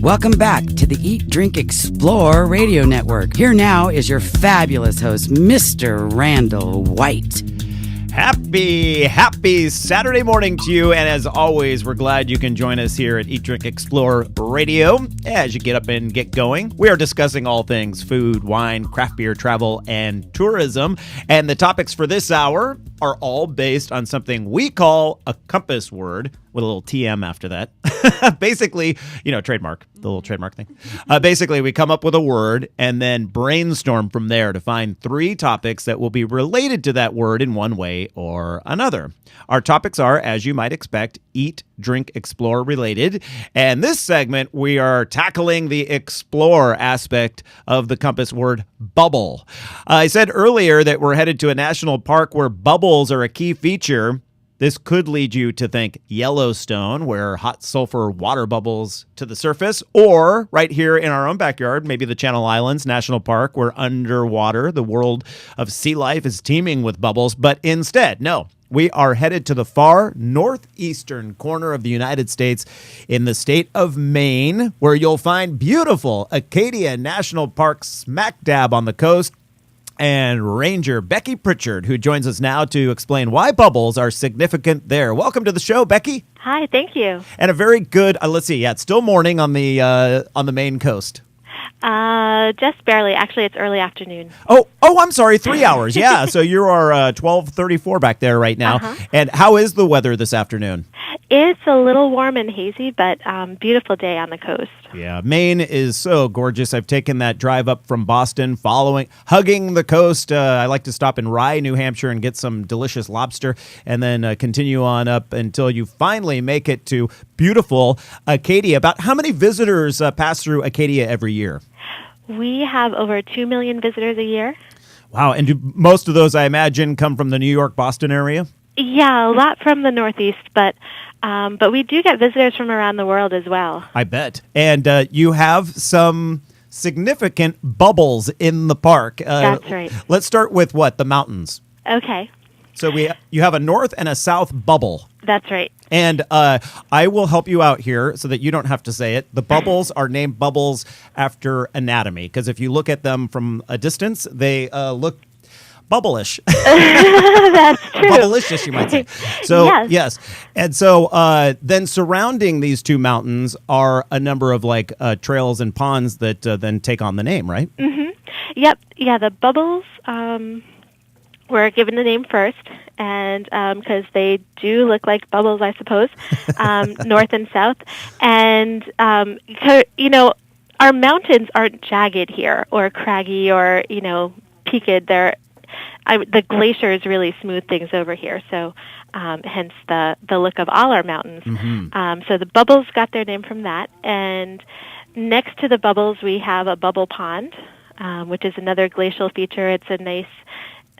Welcome back to the Eat, Drink, Explore radio network. Here now is your fabulous host, Mr. Randall White. Happy Saturday morning to you. And as always, we're glad you can join us here at Eat, Drink, Explore Radio. As you get up and get going, we are discussing all things food, wine, craft beer, travel, and tourism. And the topics for this hour are all based on something we call a compass word, with a little TM after that. Basically, trademark, the little trademark thing. Basically, we come up with a word and then brainstorm from there to find 3 topics that will be related to that word in one way or another. Our topics are, as you might expect, eat, drink, explore related. And this segment, we are tackling the explore aspect of the compass word bubble. I said earlier that we're headed to a national park where bubbles are a key feature. This could lead you to think Yellowstone, where hot sulfur water bubbles to the surface, or right here in our own backyard, maybe the Channel Islands National Park, where underwater the world of sea life is teeming with bubbles. But instead, no, we are headed to the far northeastern corner of the United States in the state of Maine, where you'll find beautiful Acadia National Park smack dab on the coast. And Ranger Becky Pritchard, who joins us now to explain why bubbles are significant there. Welcome to the show, Becky. Hi, thank you. And a very good, it's still morning on the Maine coast. Just barely. Actually, it's early afternoon. Oh, I'm sorry, 3 hours. Yeah, so you are 12:34 back there right now. Uh-huh. And how is the weather this afternoon? It's a little warm and hazy, but beautiful day on the coast. Yeah, Maine is so gorgeous. I've taken that drive up from Boston, hugging the coast. I like to stop in Rye, New Hampshire, and get some delicious lobster, and then continue on up until you finally make it to beautiful Acadia. About how many visitors pass through Acadia every year? We have over 2 million visitors a year. Wow, and do most of those, I imagine, come from the New York, Boston area? Yeah, a lot from the Northeast, but we do get visitors from around the world as well. I bet. And you have some significant bubbles in the park. That's right. Let's start with the mountains. Okay. So you have a north and a south bubble. That's right. And I will help you out here so that you don't have to say it. The bubbles are named bubbles after anatomy, because if you look at them from a distance, they look bubblish. That's true. Bubblicious, you might say. So, yes. And so then surrounding these 2 mountains are a number of trails and ponds that then take on the name, right? Mm-hmm. Yep. Yeah, the bubbles were given the name first, and because they do look like bubbles, I suppose, north and south. And, our mountains aren't jagged here or craggy or, peaked. The glaciers really smooth things over here, so hence the look of all our mountains. Mm-hmm. So the bubbles got their name from that. And next to the bubbles, we have a bubble pond, which is another glacial feature. It's a nice,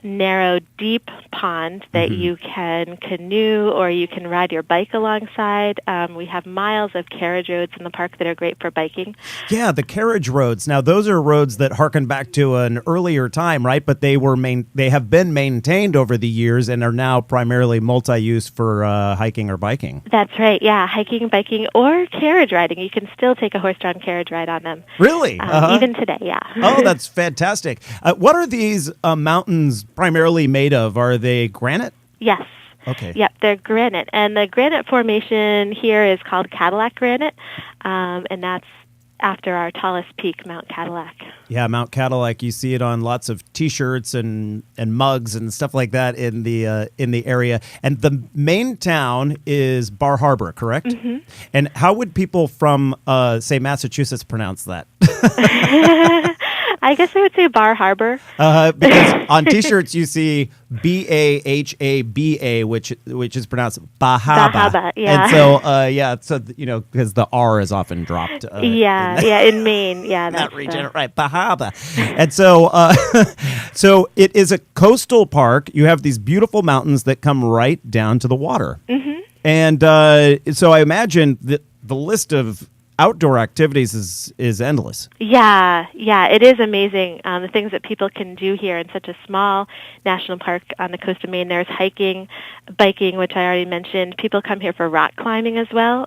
narrow, deep pond that you can canoe or you can ride your bike alongside. We have miles of carriage roads in the park that are great for biking. Yeah, the carriage roads. Now, those are roads that harken back to an earlier time, right? But they have been maintained over the years and are now primarily multi-use for hiking or biking. That's right, yeah, hiking, biking, or carriage riding. You can still take a horse-drawn carriage ride on them. Really? Even today, yeah. Oh, that's fantastic. What are these mountains primarily made of? Are they granite? Yes. Okay. Yep, they're granite. And the granite formation here is called Cadillac granite, and that's after our tallest peak, Mount Cadillac. Yeah, Mount Cadillac. You see it on lots of T-shirts and mugs and stuff like that in the area. And the main town is Bar Harbor, correct? Mm-hmm. And how would people from, say, Massachusetts pronounce that? I guess I would say Bar Harbor. Because on T-shirts you see Bahaba, which is pronounced Bahaba. Bahaba, yeah. And so because the R is often dropped. In Maine, yeah, that's that region, right? Bahaba. And so, so it is a coastal park. You have these beautiful mountains that come right down to the water. Mm-hmm. And so I imagine that the list of outdoor activities is endless. Yeah, it is amazing. The things that people can do here in such a small national park on the coast of Maine. There's hiking, biking, which I already mentioned. People come here for rock climbing as well.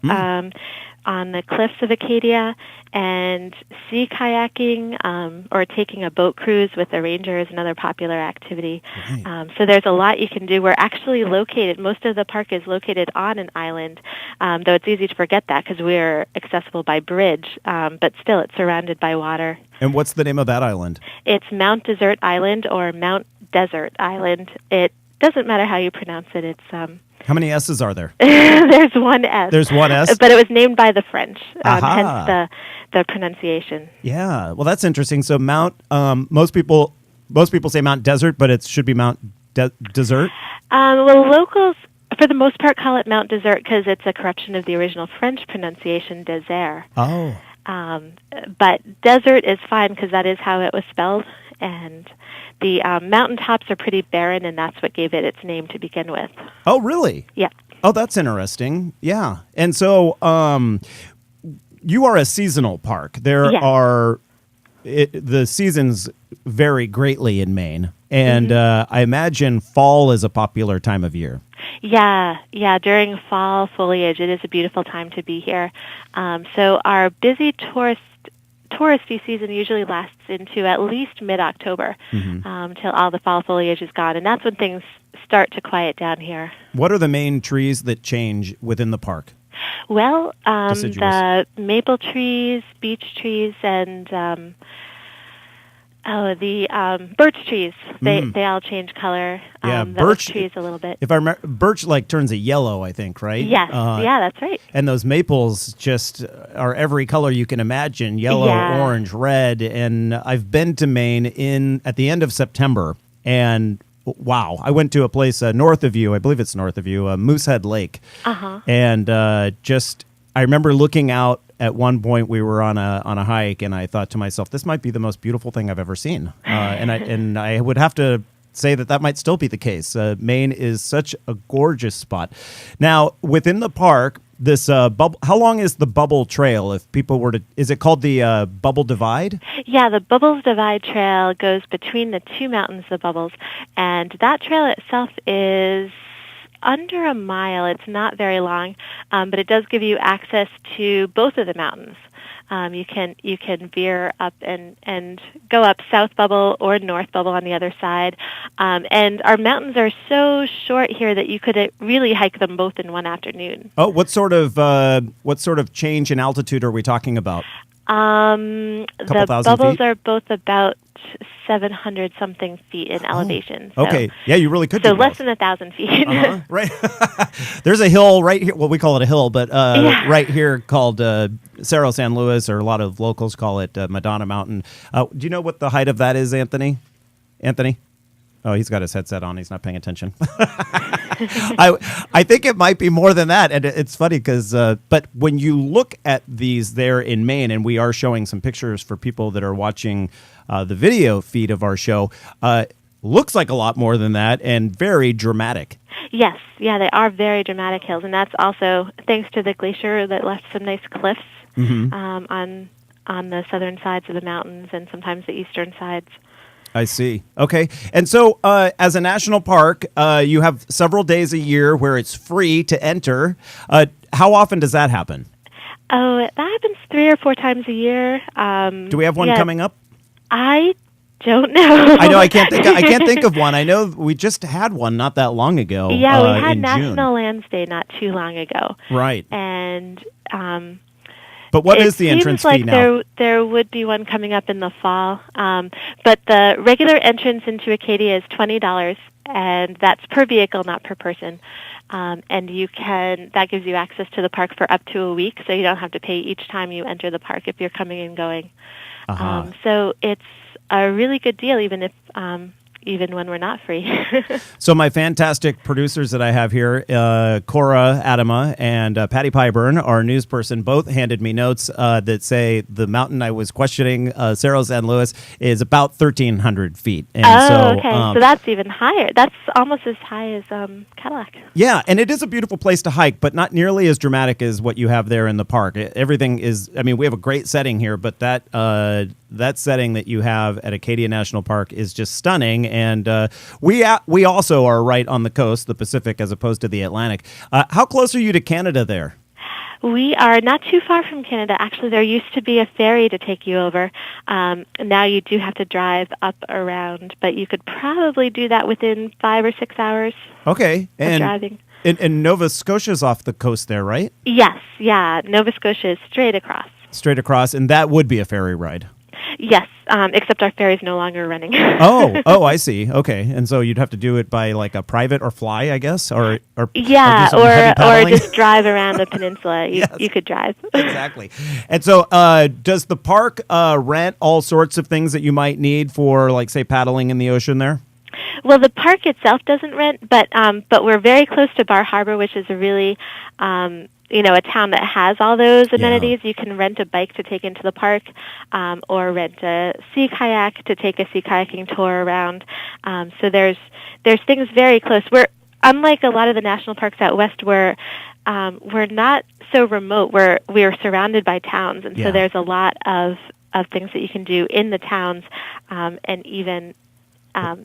on the cliffs of Acadia, and sea kayaking or taking a boat cruise with a ranger is another popular activity. Right. So there's a lot you can do. We're actually located, most of the park is located on an island, though it's easy to forget that because we're accessible by bridge, but still it's surrounded by water. And what's the name of that island? It's Mount Desert Island or Mount Desert Island. It doesn't matter how you pronounce it. It's How many S's are there? there's one S. There's one S? But it was named by the French, Aha. hence the pronunciation. Yeah. Well, that's interesting. So Mount, most people say Mount Desert, but it should be Mount Desert. Well, locals, for the most part, call it Mount Desert because it's a corruption of the original French pronunciation, désert. Oh. But desert is fine because that is how it was spelled. And the mountaintops are pretty barren, and that's what gave it its name to begin with. Oh, really? Yeah. Oh, that's interesting. Yeah. And so you are a seasonal park. There are the seasons vary greatly in Maine. And I imagine fall is a popular time of year. Yeah. During fall foliage, it is a beautiful time to be here. So our busy touristy season usually lasts into at least mid-October till all the fall foliage is gone, and that's when things start to quiet down here. What are the main trees that change within the park? Well, Deciduous. the maple trees, beech trees, and the birch trees. They all change color. Yeah, the birch oak trees a little bit. If I remember, birch turns a yellow, I think, right? Yes, yeah, that's right. And those maples just are every color you can imagine: yellow, orange, red. And I've been to Maine at the end of September, and wow, I went to a place north of you. I believe it's north of you, Moosehead Lake. And I remember looking out. At one point, we were on a hike, and I thought to myself, "This might be the most beautiful thing I've ever seen." And I would have to say that might still be the case. Maine is such a gorgeous spot. Now, within the park, this bubble. How long is the Bubble Trail? If people were to, is it called the Bubble Divide? Yeah, the Bubbles Divide Trail goes between the two mountains, the Bubbles, and that trail itself is under a mile. It's not very long, but it does give you access to both of the mountains. You can veer up and go up South Bubble or North Bubble on the other side. And our mountains are so short here that you could really hike them both in one afternoon. Oh, what sort of change in altitude are we talking about? The bubbles are both about 700 something feet in elevation. So, okay, yeah, you really could. So do less both. than 1,000 feet. Right. There's a hill right here. Well, we call it a hill, but right here called Cerro San Luis, or a lot of locals call it Madonna Mountain. Do you know what the height of that is, Anthony? Anthony? Oh, he's got his headset on. He's not paying attention. I think it might be more than that. And it's funny because, but when you look at these there in Maine, and we are showing some pictures for people that are watching the video feed of our show, looks like a lot more than that and very dramatic. Yes, yeah, they are very dramatic hills. And that's also thanks to the glacier that left some nice cliffs on the southern sides of the mountains and sometimes the eastern sides. I see. Okay. And so as a national park, you have several days a year where it's free to enter. How often does that happen? Oh, that happens 3 or 4 times a year. Do we have one coming up? I don't know. I know. I can't think of one. I know we just had one not that long ago. Yeah, we had in National June. Lands Day not too long ago. Right. And but what is the entrance fee now? It seems like there would be one coming up in the fall. But the regular entrance into Acadia is $20, and that's per vehicle, not per person. And that gives you access to the park for up to a week, so you don't have to pay each time you enter the park if you're coming and going. So it's a really good deal, even when we're not free. So my fantastic producers that I have here, Cora Adama and Patty Pyburn, our news person, both handed me notes that say the mountain I was questioning, Cerro San Luis, is about 1,300 feet. And okay. So that's even higher. That's almost as high as Cadillac. Yeah, and it is a beautiful place to hike, but not nearly as dramatic as what you have there in the park. Everything is, I mean, we have a great setting here, but that setting that you have at Acadia National Park is just stunning. And we also are right on the coast, the Pacific, as opposed to the Atlantic. How close are you to Canada there? We are not too far from Canada. Actually, there used to be a ferry to take you over. Now you do have to drive up around, but you could probably do that within 5 or 6 hours Okay. of driving. And Nova Scotia's off the coast there, right? Yes, yeah. Nova Scotia is straight across. Straight across, and that would be a ferry ride. Yes, except our ferry's no longer running. Oh, I see. Okay, and so you'd have to do it by like a private or fly, I guess, or yeah, do some heavy or paddling? just drive around the peninsula. You could drive. Exactly. And so, does the park rent all sorts of things that you might need for, like, say, paddling in the ocean there? Well, the park itself doesn't rent, but we're very close to Bar Harbor, which is a really a town that has all those amenities. You can rent a bike to take into the park, or rent a sea kayak to take a sea kayaking tour around. So there's things very close. We're unlike a lot of the national parks out west, where we're not so remote. We're surrounded by towns, and so there's a lot of things that you can do in the towns, and even.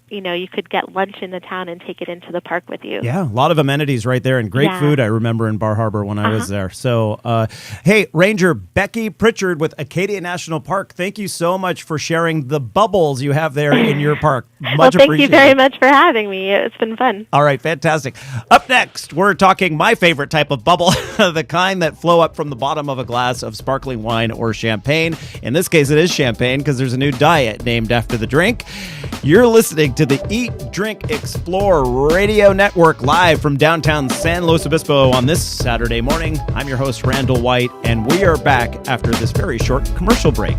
You could get lunch in the town and take it into the park with you. Yeah, a lot of amenities right there and great food, I remember, in Bar Harbor when I was there. So, hey, Ranger Becky Pritchard with Acadia National Park, thank you so much for sharing the bubbles you have there in your park. Much thank appreciated. You very much for having me. It's been fun. All right, fantastic. Up next, we're talking my favorite type of bubble, the kind that flow up from the bottom of a glass of sparkling wine or champagne. In this case, it is champagne because there's a new diet named after the drink. You're listening to the Eat, Drink, Explore Radio Network live from downtown San Luis Obispo on this Saturday morning. I'm your host, Randall White, and we are back after this very short commercial break.